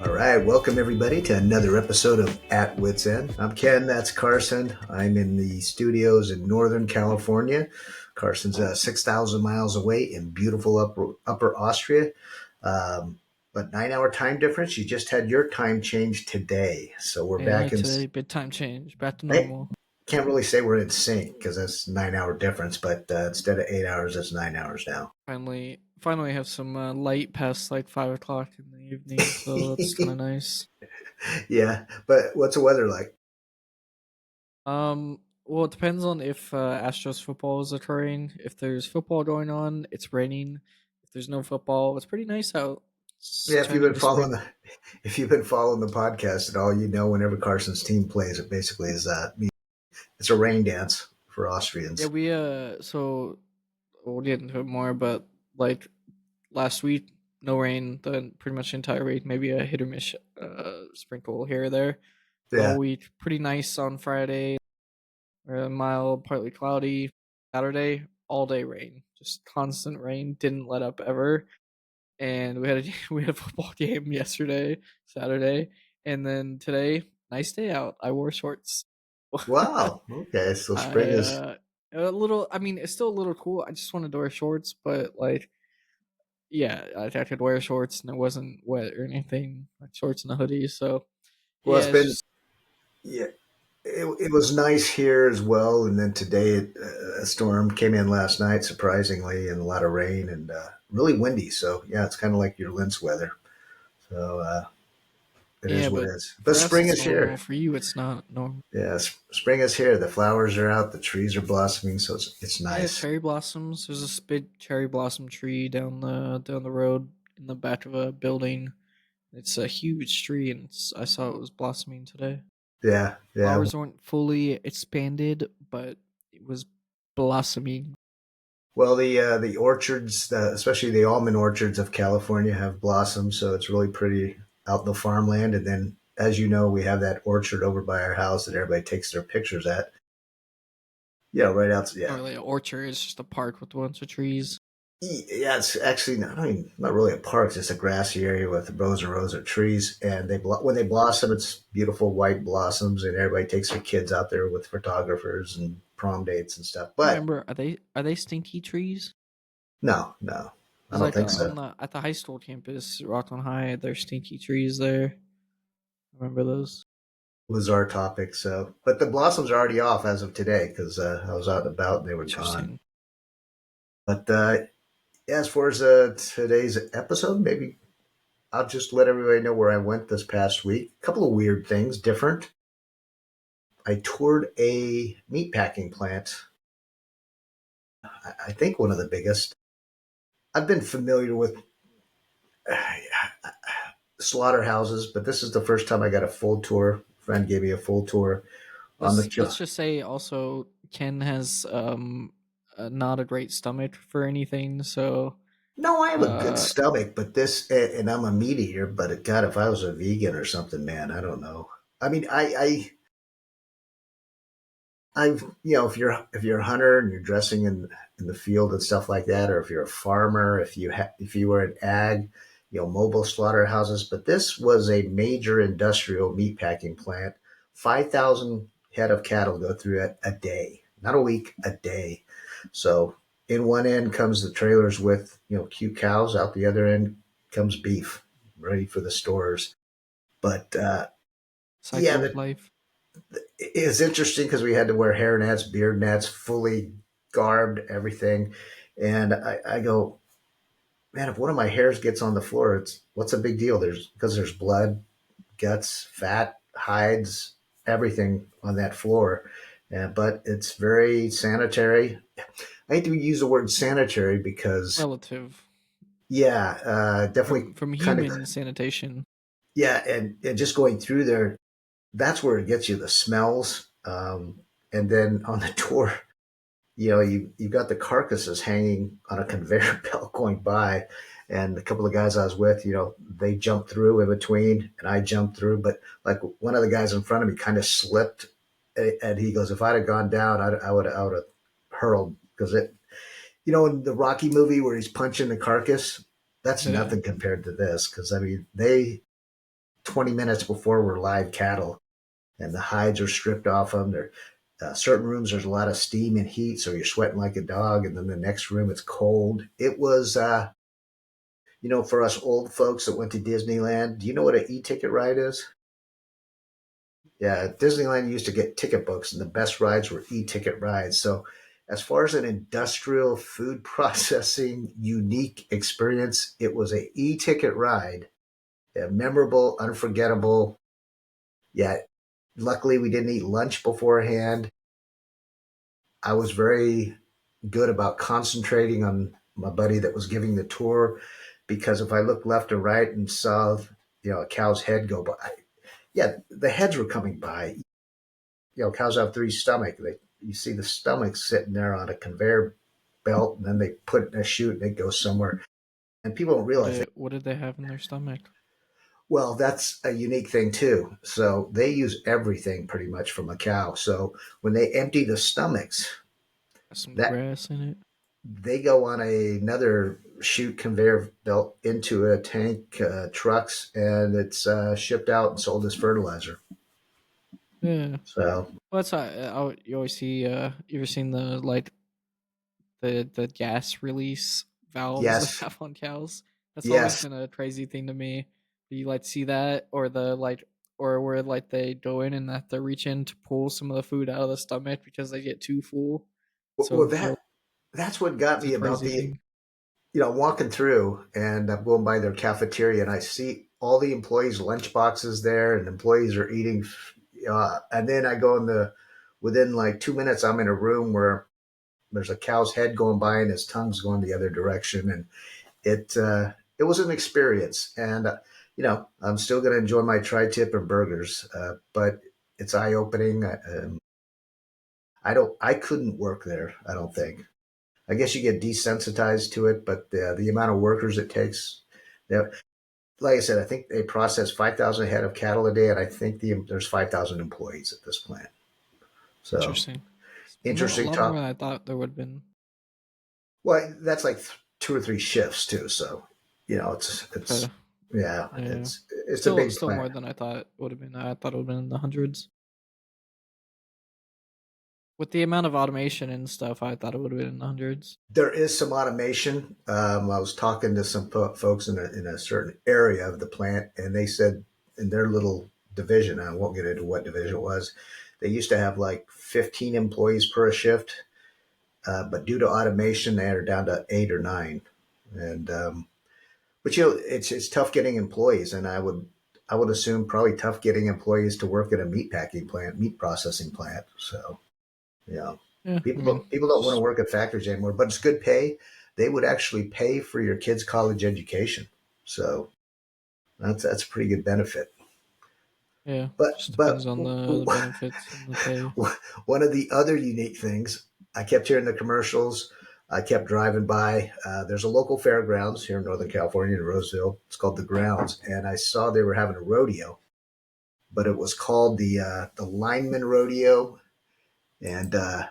All right, welcome everybody to another episode of At Witt's End. I'm Ken, that's Carson. I'm in the studios in Northern California. Carson's 6,000 miles away in beautiful upper Austria. But 9 hour time difference. You just had your time change today. So we're Yeah, back in. today bit time change, back to I normal. can't really say we're in sync because that's 9 hour difference, but instead of 8 hours, it's 9 hours now. Finally have some light past like 5 o'clock in the evening, so that's kind of nice. Yeah, but what's the weather like? Well, it depends on if Astros football is occurring. If there's football going on, it's raining. If there's no football, it's pretty nice out. It's Yeah, turning to spring. if you've been following the podcast at all, you know whenever Carson's team plays, it basically is it's a rain dance for Yeah, Austrians. so we'll get into it more, but like last week, no rain. Then pretty much the entire week, maybe a hit or miss sprinkle here or there. The Yeah, whole week, pretty nice on Friday. Mild, partly cloudy. Saturday, all day rain, just constant rain. Didn't let up ever. And we had a we had a football game yesterday, Saturday, and then today, nice day out. I wore shorts. wow. Okay, so spring I is a little. I mean, it's still a little cool. I just wanted to wear shorts, but like, yeah, I could wear shorts and it wasn't wet or anything. Like shorts and a hoodie. So well. It's yeah, it's been just yeah. It was nice here as well, and then today a storm came in last night, surprisingly, and a lot of rain and really windy. So yeah, it's kind of like your Linz weather. So it is yeah, what it but is. But for us spring it's is normal. here. For you, it's not normal. Yeah, spring is here. The flowers are out. The trees are blossoming. So it's Yeah, nice. cherry blossoms. There's this big cherry blossom tree down the road in the back of a building. It's a huge tree, and I saw it was blossoming today. Yeah, yeah. Flowers weren't fully expanded, but it was blossoming. Well, the orchards, especially the almond orchards of California, have blossomed, so it's really pretty out in the farmland. And then, as you know, we have that orchard over by our house that everybody takes their pictures at. Yeah, right out. Not Yeah, really an orchard. It's just a park with a bunch of trees. yeah. It's actually not. I mean, not really a park. It's just a grassy area with rows and rows of trees. And when they blossom, it's beautiful white blossoms, and everybody takes their kids out there with photographers and prom dates and stuff. I But remember. Are they stinky trees? no, no, I It's don't like think on so. the at the high school campus, Rockland High. There's stinky trees there. Remember those? Was our topic. So, but the blossoms are already off as of today because I was out and about and they were gone. Interesting. But as far as today's episode, maybe I'll just let everybody know where I went this past week. A couple of weird things, different. I toured a meatpacking plant. I think one of the biggest. I've been familiar with slaughterhouses, but this is the first time I got a full tour. A friend gave me a full tour on the Let's just say also Ken has not a great stomach for anything, so No, I have a good uh stomach, but and I'm a meat eater, but God, if I was a vegan or something, man, I don't know. I mean, I've, if you're a hunter and you're dressing in the field and stuff like that, or if you're a farmer, if you were an ag, mobile slaughterhouses, but this was a major industrial meat packing plant. 5,000 head of cattle go through it a day, not a week, a day. So in one end comes the trailers with cute cows, out the other end comes beef, ready for the stores. But yeah, cycle of life. it's interesting because we had to wear hair nets, beard nets, fully garbed, everything. And I go, man, if one of my hairs gets on the floor, it's what's a big deal? There's blood, guts, fat, hides, everything on that floor. But it's very sanitary. I hate to use the word sanitary because, Relative yeah, definitely from kind of, human sanitation. yeah, and just going through there, that's where it gets you the smells. And then on the tour, you've got the carcasses hanging on a conveyor belt going by, and a couple of guys I was with, they jumped through in between, and I jumped through, but like one of the guys in front of me kind of slipped, and he goes, "If I'd have gone down, I would have hurled because in the Rocky movie where he's punching the carcass, that's Yeah. nothing compared to this because I mean 20 minutes before we're live cattle, and the hides are stripped off them. There, certain rooms there's a lot of steam and heat, so you're sweating like a dog, and then the next room it's cold. It was, for us old folks that went to Disneyland. Do you know what an e-ticket ride is? Yeah, Disneyland used to get ticket books, and the best rides were e-ticket rides. So, as far as an industrial food processing unique experience, it was a e-ticket ride, memorable, unforgettable. Yeah, luckily we didn't eat lunch beforehand. I was very good about concentrating on my buddy that was giving the tour, because if I looked left or right and saw, a cow's head go by, yeah, the heads were coming by. Cows have three stomachs. You see the stomach sitting there on a conveyor belt, and then they put it in a chute and it goes somewhere. And people don't realize that. What did they have in their stomach? Well, that's a unique thing too. So they use everything pretty much from a cow. So when they empty the stomachs, Got some that grass in it. they go on another chute conveyor belt into a tank, trucks, and it's shipped out and sold as fertilizer. Yeah. So Well, that's you always see. You ever seen the the gas release valves they yes, have on cows? That's always yes. been a crazy thing to me. Do you like see that, or the or where like they go in and have to reach in to pull some of the food out of the stomach because they get too full? Well, So you know, that's what got it's a me about crazy the thing. walking through, and I'm going by their cafeteria, and I see all the employees' lunch boxes there, and employees are eating. And then I go within like 2 minutes, I'm in a room where there's a cow's head going by and his tongue's going the other direction. And it was an experience. And, I'm still going to enjoy my tri tip and burgers, but it's eye opening. I couldn't work there, I don't think. I guess you get desensitized to it, but the amount of workers it takes, like I said, I think they process 5,000 head of cattle a day, and I think there's 5,000 employees at this plant. So Interesting. A interesting lot more talk. than I thought there would have been. Well, that's like two or three shifts too. So it's Okay. yeah, Yeah. it's a big Still plant. more than I thought it would have been. I thought it would have been in the hundreds. With the amount of automation and stuff, I thought it would have been in the hundreds. There is some automation. I was talking to some folks in a certain area of the plant, and they said in their little division, I won't get into what division it was, they used to have like 15 employees per shift, but due to automation, they are down to 8 or 9. And but it's tough getting employees, and I would assume probably tough getting employees to work at a meat packing plant, meat processing plant. So yeah, Yeah, I mean, people don't want to work at factories anymore, but it's good pay. They would actually pay for your kids' college education, so that's a pretty good benefit. yeah, But just depends on the benefits and the pay. one of the other unique things, I kept hearing the commercials. I kept driving by. There's a local fairgrounds here in Northern California in Roseville. It's called the Grounds, and I saw they were having a rodeo, but it was called the Lineman Rodeo, and the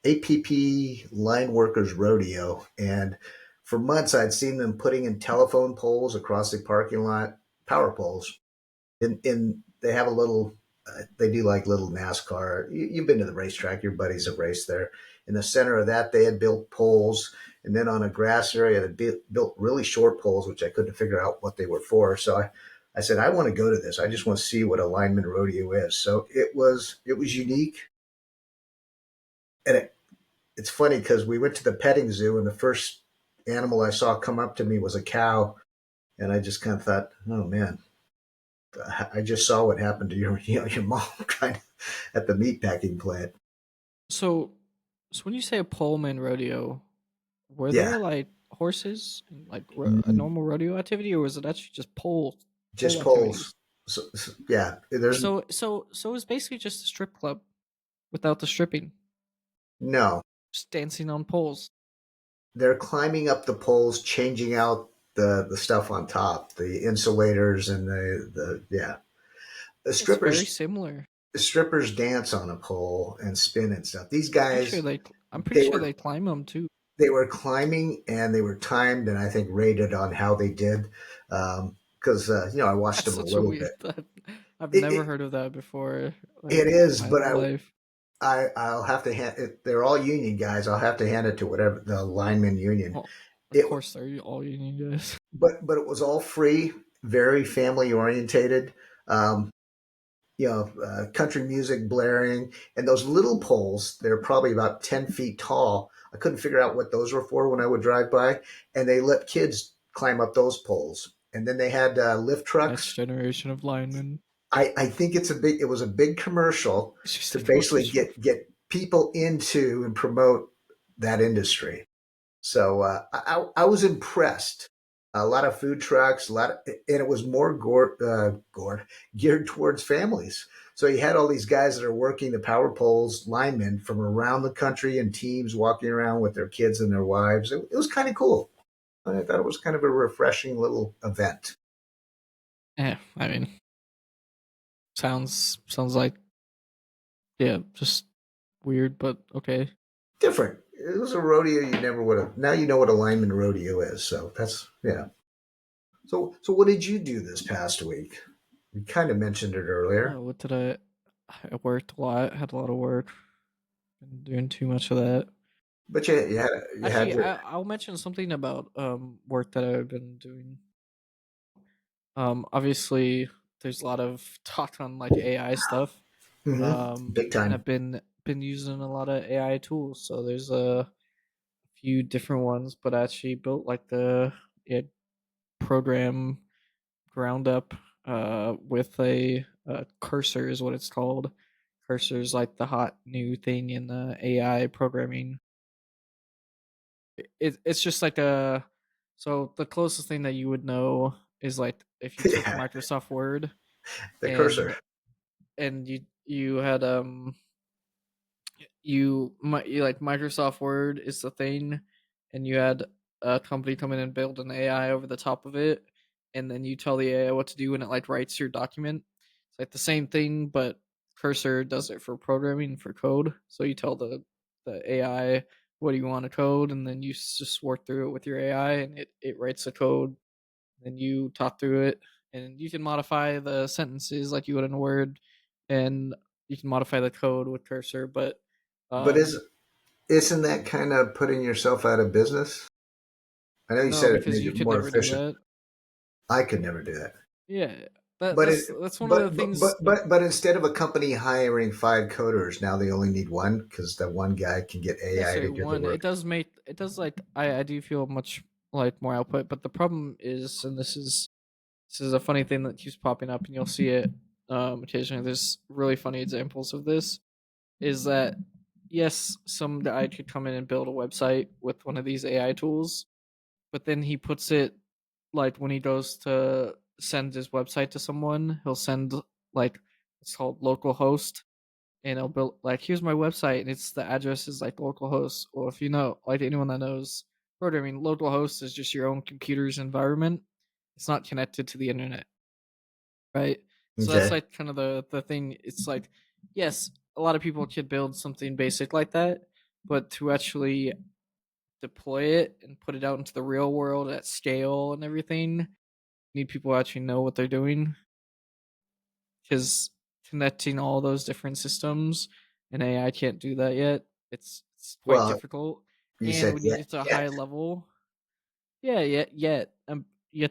APP Line Workers Rodeo. And for months, I'd seen them putting in telephone poles across the parking lot, power poles. They have a little, they do like little NASCAR. You've been to the racetrack, your buddies have raced there. In the center of that, they had built poles. And then on a grass area, they built really short poles, which I couldn't figure out what they were for. So I said, I want to go to this. I just want to see what a lineman rodeo is. So it was unique. And it's funny because we went to the petting zoo, and the first animal I saw come up to me was a cow. And I just kind of thought, oh man, I just saw what happened to your mom kind of at the meatpacking plant. So, so when you say a Pullman rodeo, were Yeah, there like horses and like a mm, normal rodeo activity, or was it actually just pole just activity? poles. So, yeah, there's So it's basically just a strip club without the stripping, no. just dancing on poles. They're climbing up the poles, changing out the stuff on top, the insulators and the yeah. The It's very strippers similar. the strippers dance on a pole and spin and stuff. These Pretty sure guys, I'm pretty they sure were they climb them too. they were climbing and they were timed and I think rated on how they did. Because I watched That's them a such a little weird. bit. I've It, never it, heard of that before, like it in is, my but life. I'll have to hand it. They're all union guys. I'll have to hand it to whatever the lineman union. Well, of It course, they're all union guys. but it was all free, very family orientated. Um, Country music blaring, and those little poles. They're probably about 10 feet tall. I couldn't figure out what those were for when I would drive by, and they let kids climb up those poles. And then they had lift Next trucks. generation of linemen. I think it was a big commercial It's just to like basically orchestra. get people into and promote that industry. So I was impressed. A lot of food trucks, and it was more geared towards families. So you had all these guys that are working the power poles, linemen from around the country, and teams walking around with their kids and their wives. It was kind of cool. I thought it was kind of a refreshing little event. Yeah, I mean, sounds like yeah, just weird, but okay. Different. It was a rodeo you never would have. Now you know what a lineman rodeo is. So that's yeah. So what did you do this past week? You kind of mentioned it earlier, What did I worked a lot, had a lot of work, been doing too much of that. but you had Actually, your I'll mention something about work that I've been doing. Obviously, there's a lot of talk on like AI stuff. big And time. I've been using a lot of AI tools. So there's a few different ones, but I actually built like the yeah, program ground up with a cursor is what it's called. Cursor is like the hot new thing in the AI programming. It's just like a so the closest thing that you would know is like if you took Yeah, Microsoft Word the cursor. and you had you like Microsoft Word is the thing, and you had a company come in and build an AI over the top of it, and then you tell the AI what to do, and it like writes your document. It's like the same thing, but Cursor does it for programming for code. So you tell the AI what do you want to code, and then you just work through it with your AI, and it writes the code. Then you talk through it, and you can modify the sentences like you would in Word, and you can modify the code with Cursor, but But um, isn't that kind of putting yourself out of business? I know you no, said it because made you it could more never do efficient. that. I could never do that. Yeah, But it that's one of the things. but instead of a company hiring five coders, now they only need one because that one guy can get Yeah, AI to so do the one, work. it does like I do feel much like more output, but the problem is, and this is a funny thing that keeps popping up, and you'll see it occasionally. There's really funny examples of this. Is that yes, some guy could come in and build a website with one of these AI tools, but then he puts it like when he goes to send his website to someone, he'll send like it's called localhost, and he'll build like here's my website, and it's the address is like localhost. Well, if you know like anyone that knows programming, localhost is just your own computer's environment. It's not connected to the internet, right? So that's Okay. like kind of the thing. It's like yes, a lot of people could build something basic like that, but to actually deploy it and put it out into the real world at scale and everything, you need people who actually know what they're doing because connecting all those different systems and AI can't do that yet. It's quite Well, difficult. you And said when you yet get to a yet. high level, yeah, yet yet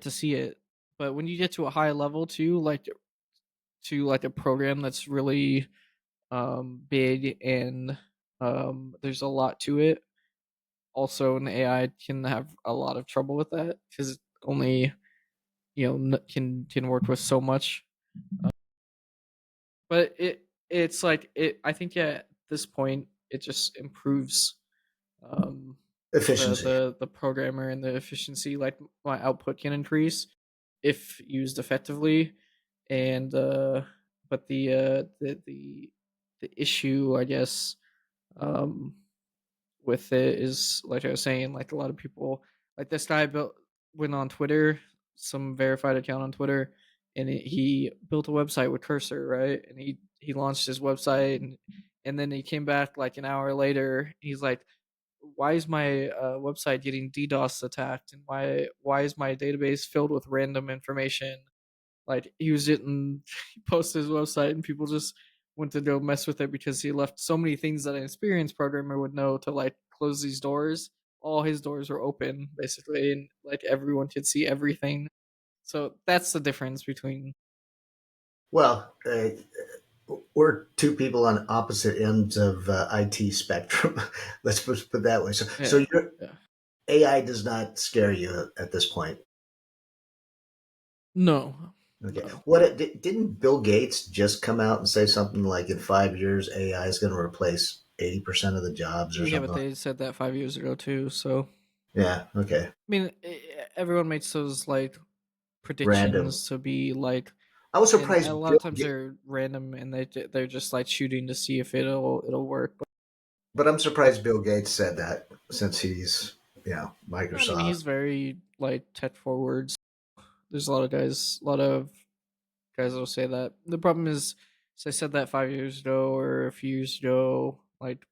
to see it. But when you get to a high level too, like to like a program that's really big and there's a lot to it. Also, an AI can have a lot of trouble with that because only can work with so much. But it's like it. I think yeah, at this point it just improves um, Efficiency. the programmer and the efficiency. Like my output can increase if used effectively, and but the issue I guess um, with it is like I was saying, like a lot of people like this guy built went on Twitter, some verified account on Twitter, and he built a website with Cursor, right? And he launched his website, and then he came back like an hour later. He's like, why is my website getting DDoS attacked, and why is my database filled with random information? Like he was getting he posted his website and people just went to go mess with it because he left so many things that an experienced programmer would know to like close these doors. All his doors were open basically, and like everyone could see everything. So that's the difference between Well, we're two people on opposite ends of IT spectrum. Let's put it that way. So yeah, your yeah. AI does not scare you at this point. No, Okay. no. Didn't Bill Gates just come out and say something like in 5 years AI is going to replace 80% of the jobs or Yeah, something but like they said that 5 years ago too. So that? Yeah. Okay. I mean, everyone makes those like Random. predictions to be like, I was and a surprised lot of times they're random and they're just like shooting to see if it'll work. But but I'm surprised Bill Gates said that since he's I mean, Microsoft. he's very like tech forward. There's a lot of guys that'll say that. The problem is, so I said that 5 years ago or a few years ago, like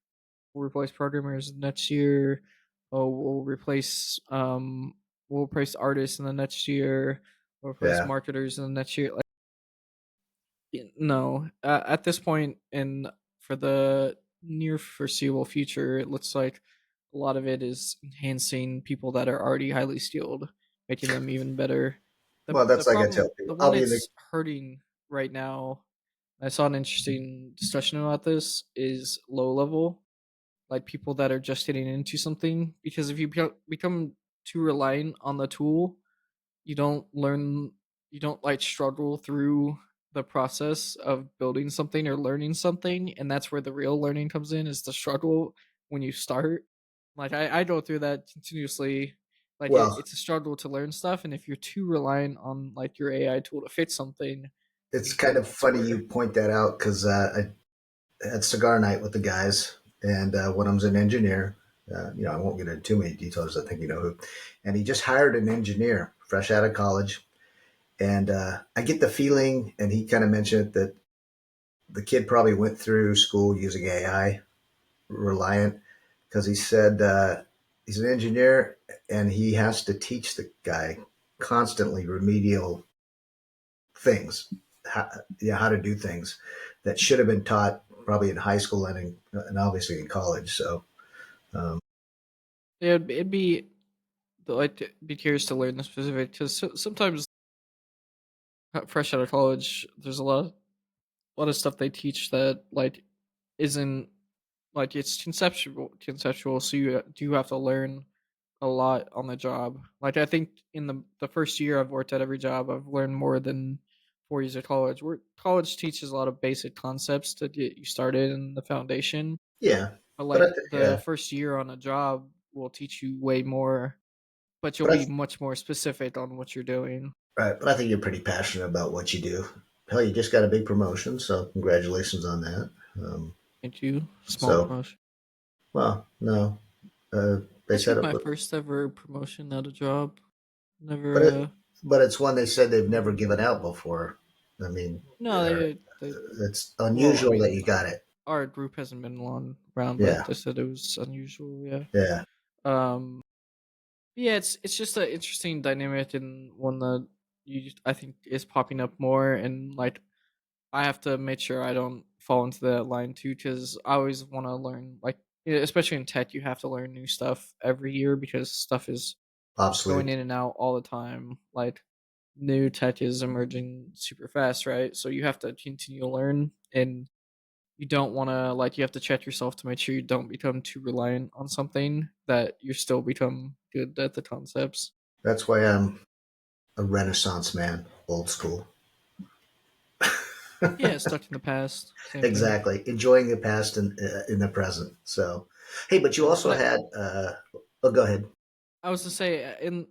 we'll replace programmers next year. Oh, we'll replace artists in the next year. We'll replace Yeah. marketers in the next year. Like, no, at this point, and for the near foreseeable future, it looks like a lot of it is enhancing people that are already highly skilled, making them even better. Well, The that's like I problem, tell the people. I'll one be in the it's hurting right now. I saw an interesting discussion about this. Is low level, like people that are just getting into something, because if you become too reliant on the tool, you don't learn, you don't like struggle through the process of building something or learning something, and that's where the real learning comes in, is the struggle when you start. Like I go through that continuously. Like well. it's a struggle to learn stuff, and if you're too reliant on like your AI tool to fix something, It's you go kind of funny elsewhere. you point that out because I had cigar night with the guys, and one of them's an engineer. I won't get into too many details. I think you know who, and he just hired an engineer fresh out of college. And I get the feeling, and he kind of mentioned that the kid probably went through school using AI reliant because he said he's an engineer and he has to teach the guy constantly remedial things, how, how to do things that should have been taught probably in high school and obviously in college. So, um, Yeah, it'd be like to be curious to learn the specific, because sometimes fresh out of college, there's a lot of stuff they teach that like isn't like it's conceptual. So you do have to learn a lot on the job. Like I think in the first year I've worked at every job, I've learned more than 4 years of college. Where college teaches a lot of basic concepts to get you started in the foundation, yeah, but but like the yeah, first year on a job will teach you way more, but you'll but be much more specific on what you're doing. right, but I think you're pretty passionate about what you do. Hell, you just got a big promotion, so congratulations on that. Um, Thank you. Small so, promotion. well, no, they I set think up my with, first ever promotion at a job. but Never. it's one they said they've never given out before. I mean, No, they. it's Well, I unusual that mean, you got it. our group hasn't been long around, but Yeah, they said it was unusual. Yeah. yeah, Um. Yeah, it's just an interesting dynamic, and one that I think is popping up more, and like I have to make sure I don't fall into that line too, because I always want to learn. Like, yeah, especially in tech, you have to learn new stuff every year because stuff is going obsolete. in and out all the time. Like new tech is emerging super fast, right? So you have to continue to learn, and you don't want to like you have to check yourself to make sure you don't become too reliant on something, that you still become good at the concepts. That's why I'm a Renaissance man, old school. Yeah, stuck in the past, same thing. Exactly, enjoying the past and in the present. So, hey, but you Yeah, also but had. Oh, go ahead. I was to say, in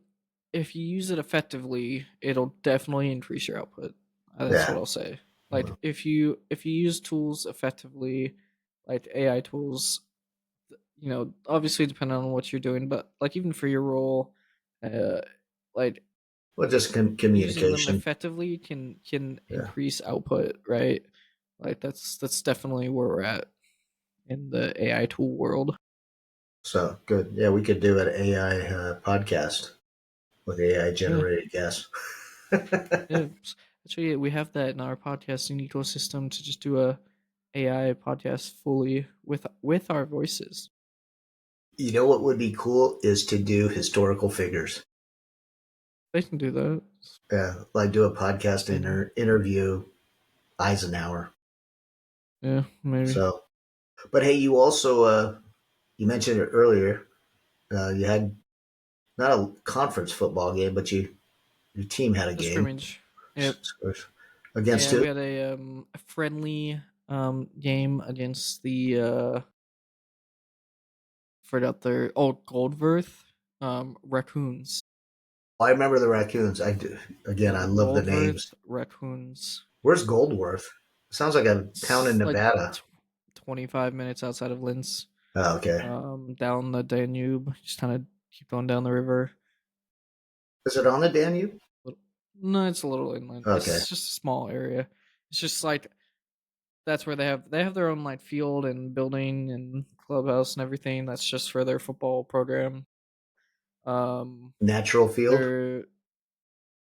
if you use it effectively, it'll definitely increase your output. That's what Yeah. I'll say. Like Well, if you use tools effectively, like AI tools, obviously depending on what you're doing, but like even for your role, uh, like just using them communication. effectively can Yeah. increase output, right? Like that's definitely where we're at in the AI tool world. So good. Yeah, we could do an AI podcast with AI Yeah, generated guests. yeah. Actually, we have that in our podcasting ecosystem to just do a AI podcast fully with our voices. You know what would be cool is to do historical figures. They can do that. Yeah, like do a podcast And interview Eisenhower. yeah, maybe. So, but hey, you also you mentioned it earlier. You had not a conference football game, but your team had a A game scrimmage. Yep. against Yeah, who? we had a friendly game against the forgot their old Goldworth Raccoons. I remember the Raccoons. I do. Again, I love the names. Goldworth Raccoons. Where's Goldworth? Sounds like a town in It's like Nevada. 25 minutes outside of Linz, Oh, okay. down the Danube. Just kind of keep going down the river. Is it on the Danube? No, it's a little inland. Okay. It's just a small area. It's just like that's where they have their own like field and building and clubhouse and everything. That's just for their football program. Natural field? Their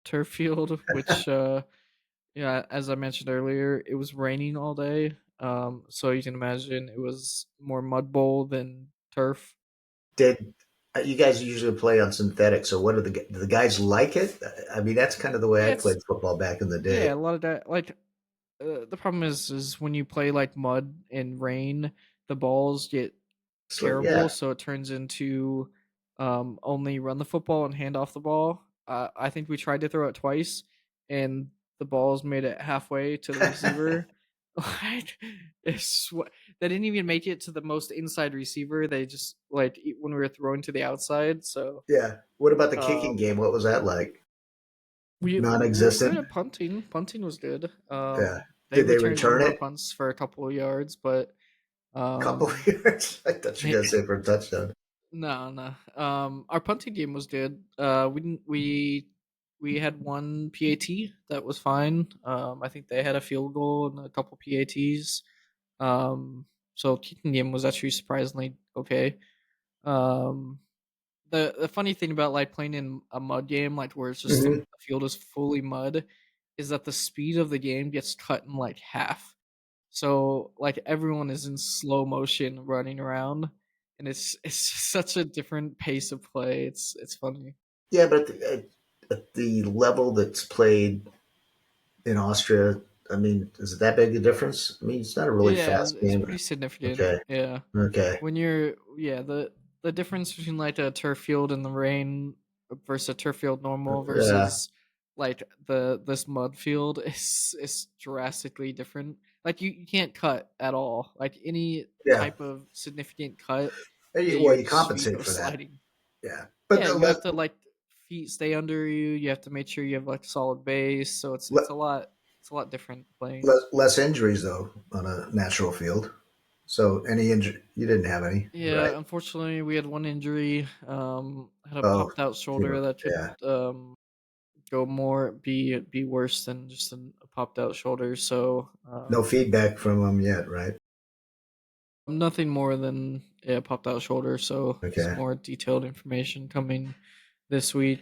turf field, which yeah, as I mentioned earlier, it was raining all day. So you can imagine it was more mud bowl than turf. Did you guys usually play on synthetic? So what do the guys like it? I mean, that's kind of the way Yeah, I it's played football back in the day. yeah, a lot of that. Like the problem is when you play like mud and rain, the balls get So terrible, yeah, so it turns into only run the football and hand off the ball. I think we tried to throw it twice, and the balls made it halfway to the receiver. Like they didn't even make it to the most inside receiver. They just like when we were throwing to the outside. So yeah. What about the kicking um, game? What was that like? we're good Non-existent. at punting. Punting was good. Yeah. They Did they returned one return of our it? punts for a couple of yards, but Couple of um, yards. I thought you were gonna say for a touchdown. no, no. Our punting game was good. We didn't we had one PAT that was fine. I think they had a field goal and a couple PATs. So kicking game was actually surprisingly okay. Um, the funny thing about like playing in a mud game, like where it's just the Hmm. field is fully mud, is that the speed of the game gets cut in like half. So like everyone is in slow motion running around, and it's just such a different pace of play. It's funny. Yeah, but at the level that's played in Austria, I mean, is it that big a difference? I mean, it's not a really Yeah, fast it's game. pretty significant. Okay. Yeah, Okay. when you're yeah the difference between like a turf field in the rain versus a turf field normal Yeah. versus like this mud field is drastically different. Like you can't cut at all. Like any Yeah. type of significant cut, Well, you you just you compensate go for that. sliding. Yeah. But Yeah, you have to like feet stay under you. You have to make sure you have like a solid base. So it's a lot different playing. less injuries though on a natural field. So any injury you didn't have any, right? Yeah, unfortunately, we had one injury. Had a Oh, popped out shoulder that could yeah. go more be worse than just a popped out shoulder. So No feedback from them yet, right? nothing more than a popped out shoulder. So some Okay. more detailed information coming this week.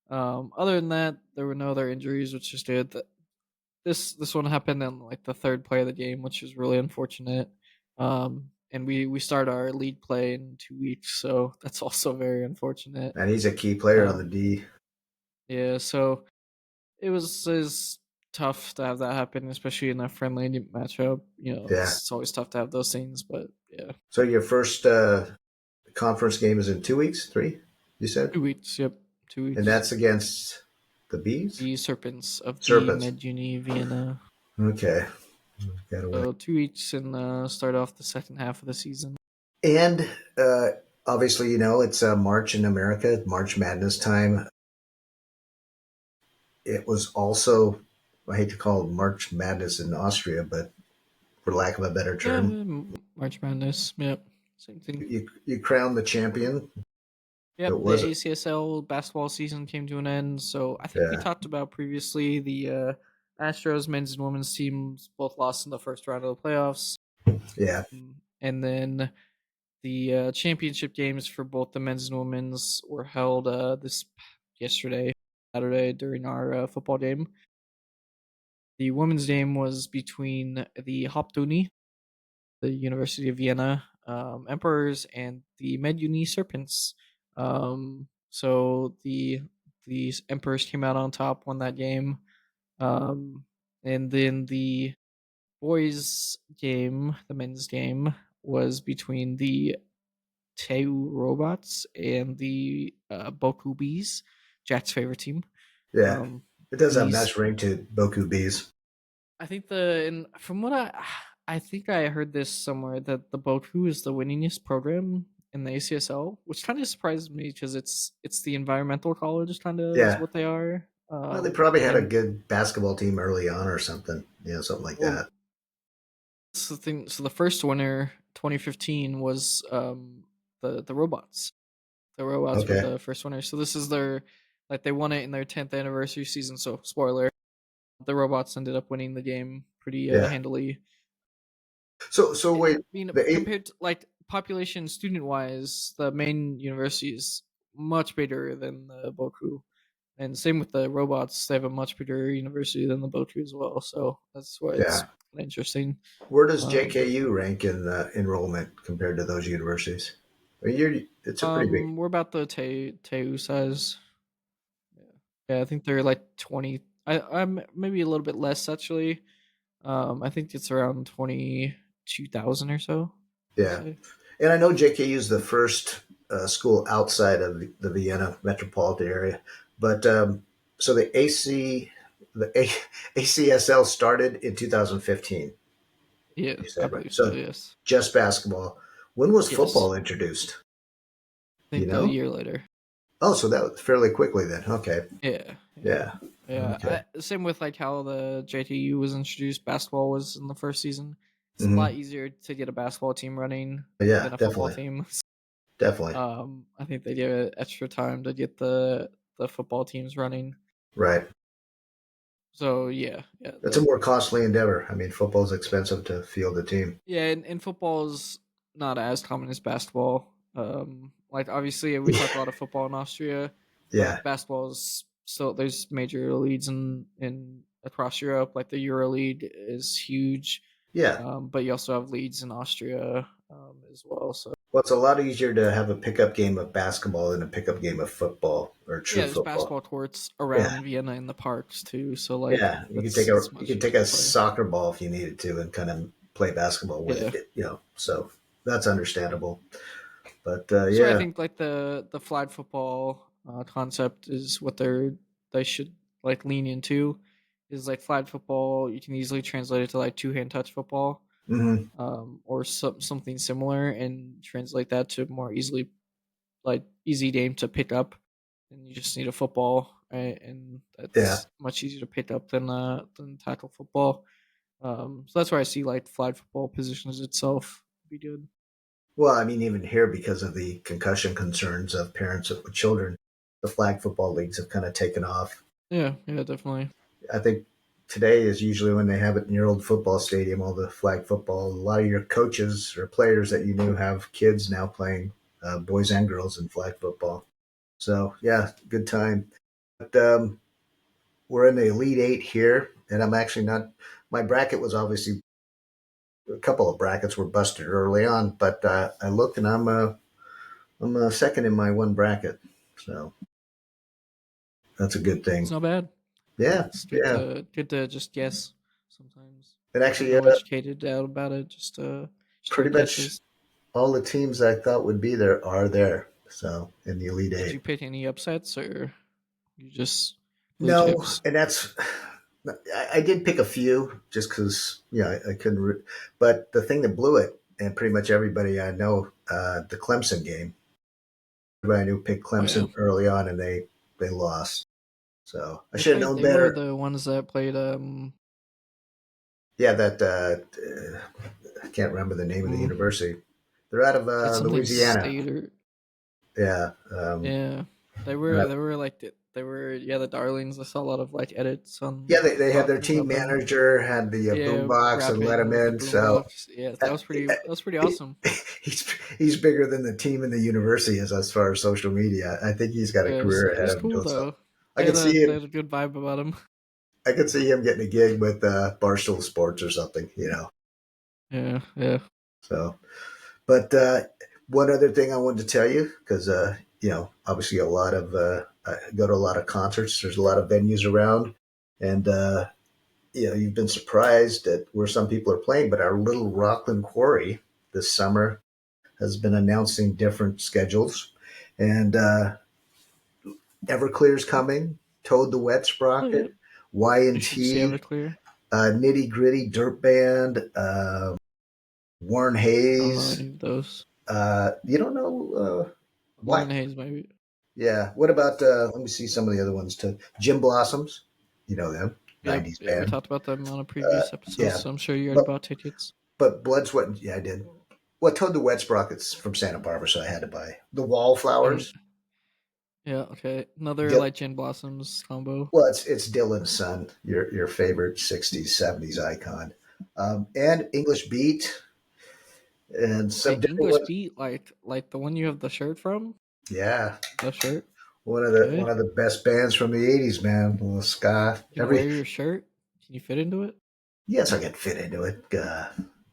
Other than that, there were no other injuries, which is good. This one happened in like the third play of the game, which is really unfortunate. And we start our league play in 2 weeks, so that's also very unfortunate. And he's a key player on the Um, D. yeah, so it was tough to have that happen, especially in a friendly matchup. Yeah. It's always tough to have those things, but yeah, So your first conference game is in 2 weeks, three, you said? 2 weeks. Yep, two And weeks. that's against the Bees? The Serpents of the Serpents. MedUni Vienna. Okay. Got away. So 2 weeks and start off the second half of the season. And uh, obviously, it's March in America, March Madness time. It was also, I hate to call it March Madness in Austria, but for lack of a better Yeah, term, March Madness. Yep, same thing. you crowned the champion. It Yep, the was, ACSL basketball season came to an end. So I think we yeah, talked about previously the Astros men's and women's teams both lost in the first round of the playoffs, yeah. and then the championship games for both the men's and women's were held this yesterday, Saturday, during our football game. The women's game was between the Hauptuni, the University of Vienna Emperors, and the MedUni Serpents. So the Emperors came out on top, won that game, um, and then the boys' game, the men's game, was between the Teu Robots and the Boku Bees, Jack's favorite team. Yeah, Um, it does have a these nice ring to Boku Bees. I think the and from what I think I heard this somewhere that the Boku is the winningest program in the ACSL, which kind of surprised me because it's the environmental college kind of is Yeah. what they are. Well, they probably had a And good basketball team early on or something. Something like well, that. that's the thing. So the first winner, 2015, was the robots. The robots were Okay. the first winner. So this is their like they won it in their 10th anniversary season. So spoiler, the robots ended up winning the game pretty Yeah. handily. So wait, I mean, the eight. compared to like population student wise, the main university is much bigger than the Boku. And same with the robots, they have a much bigger university than the Boku as well. So that's why it's Yeah. kind of interesting. Where does Um, JKU rank in enrollment compared to those universities? I mean, it's a pretty big. we're about the Teu size. Yeah. Yeah, I think they're like 20. I'm maybe a little bit less actually. I think it's around 22,000 or so. I'd Yeah, say. and I know JKU is the first school outside of the Vienna metropolitan area, but so the ACSL started in 2015. Yeah, You I said right. believe so. So Yes. just basketball. When was Yes. football introduced? I Do you think a know? year later. Oh, so that was fairly quickly then. Okay. Yeah, yeah, Yeah. yeah. Okay. Same with like how the JTU was introduced. Basketball was in the first season. It's a lot Hmm. easier to get a basketball team running Yeah, than a football definitely, team. definitely. I think they give it extra time to get the football teams running. Right. So yeah, yeah, It's a more costly endeavor. I mean, football's expensive to field a team. yeah. And football is not as common as basketball. Like obviously we talk a lot of football in Austria, Yeah. but basketball is still there's major leagues in across Europe. Like the Euro League is huge, Yeah. but you also have leagues in Austria as well. So Well, it's a lot easier to have a pickup game of basketball than a pickup game of football or true yeah, there's football. basketball courts Yeah. around Vienna in the parks too. So like Yeah. it's You much could take easier a to play. soccer ball if you needed to and kind of play basketball with Yeah. it. So that's understandable. But That's why I yeah. think like the flag football concept is what they should like lean into. Is like flag football you can easily translate it to like two hand touch football, Hmm. or something similar, and translate that to more easily like easy game to pick up. And you just need a football, right? And Yeah. that's much easier to pick up than tackle football. So that's where I see like flag football positions itself to be good. Well, I mean, even here, because of the concussion concerns of parents with children, the flag football leagues have kind of taken off. Yeah, yeah, definitely. I think today is usually when they have it in your old football stadium, all the flag football. A lot of your coaches or players that you knew have kids now playing boys and girls in flag football. So, yeah, good time. But we're in the Elite Eight here, and I'm actually not. My bracket was obviously a couple of brackets were busted early on, but I look and I'm second in my one bracket. So that's a good It's thing. not bad. Yeah, It's yeah. good to just guess sometimes. And Get a actually, little educated out about it. Just pretty take much guesses. all the teams I thought would be there are there. So in the Elite Did Eight. you pick any upsets or you just blue No, chips? and that's I did pick a few just because I couldn't. But the thing that blew it, and pretty much everybody I know, the Clemson game. Everybody I knew picked Oh yeah, Clemson early on, and they lost. So I they should have played. known They were better. the ones that played. Yeah, that I can't remember the name of the Mm, university. They're out of is it something Louisiana. state or Yeah, yeah? Uh, they were the darlings. I saw a lot of like edits on yeah, they had their talking team about them. manager, had the Yeah, boombox, and let rapping him with the in. So boombox. Yeah, uh, that was pretty he, awesome. he's bigger than the team in the university is as far as social media. I think he's got a Yeah, career it ahead was of him cool doing so. though. I could see They him. had a good vibe about him. I could see him getting a gig with Barstool Sports or something. Yeah, yeah. So, but one other thing I wanted to tell you because obviously a lot of I go to a lot of concerts. There's a lot of venues around, and you've been surprised at where some people are playing. But our little Rockland Quarry this summer has been announcing different schedules, and Everclear's coming, Toad the Wet Oh yeah, Sprocket, Y you and should see T, Everclear. Nitty Gritty Dirt Band, Warren I don't know Hayes. any of those. You don't know Warren Black? Hayes, maybe. Yeah. What about? Let me see some of the other ones too. Jim Blossoms. You know them, Yep, '90s yeah. We band. talked about them on a previous episode, Yeah, so I'm sure you already but bought tickets. Blood, Sweat, and yeah, I did. Well, Toad the Wet Sprocket's from Santa Barbara, so I had to buy the And Wallflowers. yeah, okay. Another Dil- like Gin Blossoms combo. well, it's Dylan's son, your favorite '60s '70s icon, and English Beat and some Wait, different English ones. Beat, like the one you have the shirt from? Yeah, The shirt? one Okay. of the best bands from the '80s, man. Little ska. You can wear your shirt? Can you fit into it? Yes, I can fit into it.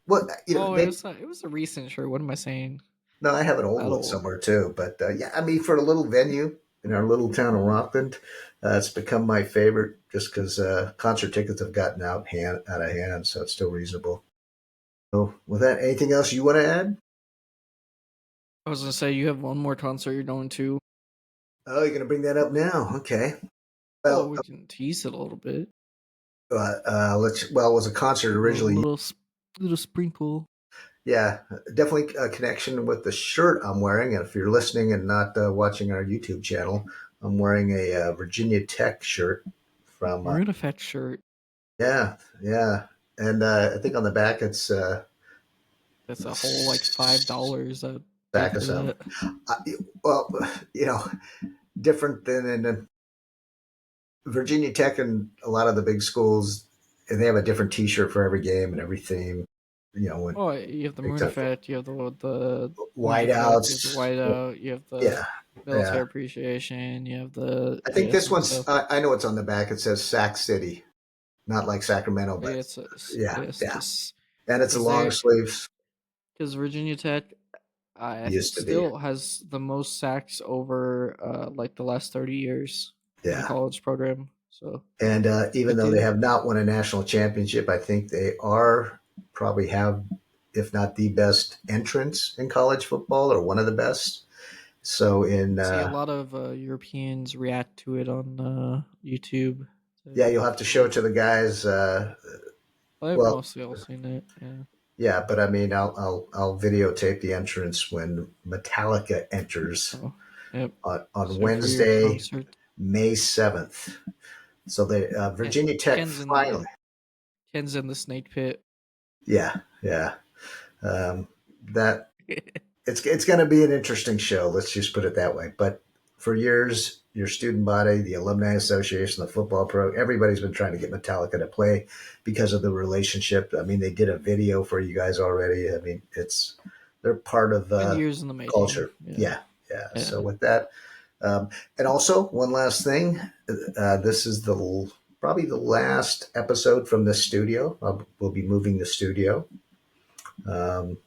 Well, Oh, they it was a recent shirt. What am I saying? no, I have an old That one old. somewhere too. But yeah, I mean, for a little venue in our little town of Rockland, it's become my favorite just because concert tickets have gotten out of hand, so it's still reasonable. So, with that, anything else you want to add? I was gonna say you have one more concert you're going to. Oh, you're going to bring that up now? Okay. Well, Well, we can tease it a little bit. let's. Well, it was a concert originally. Little sprinkle. Yeah, definitely a connection with the shirt I'm wearing. And if you're listening and not watching our YouTube channel, I'm wearing a Virginia Tech shirt from. Maroon Effect shirt. Yeah, yeah, and I think on the back it's That's a whole like $5 I'd pay back of for some. that. Uh, well, you know, different than in Virginia Tech and a lot of the big schools, and they have a different T-shirt for every game and every theme. When Oh, you have the big Maroon time Effect, you have the Orange Effect, you have the whiteouts. Whiteout, you have the Yeah, Military yeah. Appreciation, you have the I think this one's. ACSL. I know it's on the back. It says Sac City, not like Sacramento, Yeah, but yeah, it's yeah. just And it's a long sleeves. because Virginia Tech, Used to be. still has the most sacks over like the last 30 years in the Yeah. college program. So And it's a even good though they deal. have not won a national championship, I think they are probably have, if not the best entrance in college football or one of the best. So in See a lot of Europeans react to it on YouTube. yeah, To you'll have to show it see, to the guys. I've Well, mostly all seen it. Yeah. yeah, but I mean, I'll videotape the entrance when Metallica enters Oh, yep. on So for your Wednesday, concert, May 7th. So the Ken, Virginia Tech Ken's in finally, the Ken's in the snake pit. yeah, yeah. Um, that it's going to be an interesting show. Let's just put it that way. But for years, your student body, the alumni association, the football pro, everybody's been trying to get Metallica to play because of the relationship. I mean, they did a video for you guys already. I mean, they're part of Been years in the making. culture. Yeah. Yeah, yeah. Yeah. So with that, and also one last thing, this is probably the last episode from this studio. We'll be moving the studio. Um,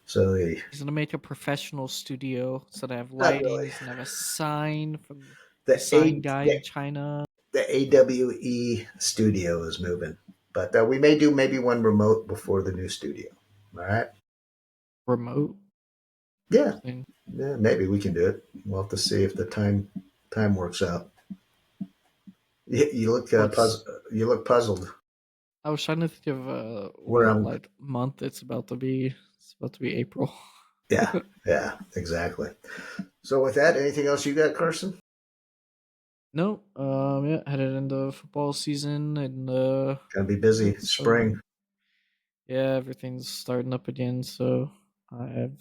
so the He's gonna make a professional studio. So they have not lighting. really He's gonna have a sign from the the sign A guy in China. the AWE studio is moving, but we may do maybe one remote before the new studio. All right. Remote. Yeah, Interesting. yeah, maybe we can do it. We'll have to see if the time works out. You look What's puzzled. You look puzzled. I was trying to think of Where what I'm. like month it's about to be. It's about to be April. Yeah, yeah, exactly. So with that, anything else you got, Carson? No, yeah, headed into football season and Gonna be busy. so Spring. yeah, everything's starting up again. So I have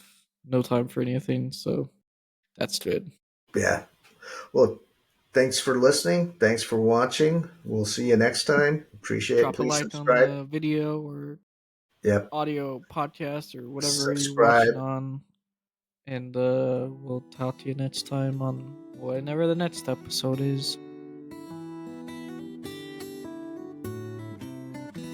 no time for anything. So that's good. Yeah. Well, thanks for listening. Thanks for watching. We'll see you next time. Appreciate it. Drop a Please like on subscribe. the video or Yep. audio podcast or whatever you're watching Subscribe. on. And we'll talk to you next time on whenever the next episode is.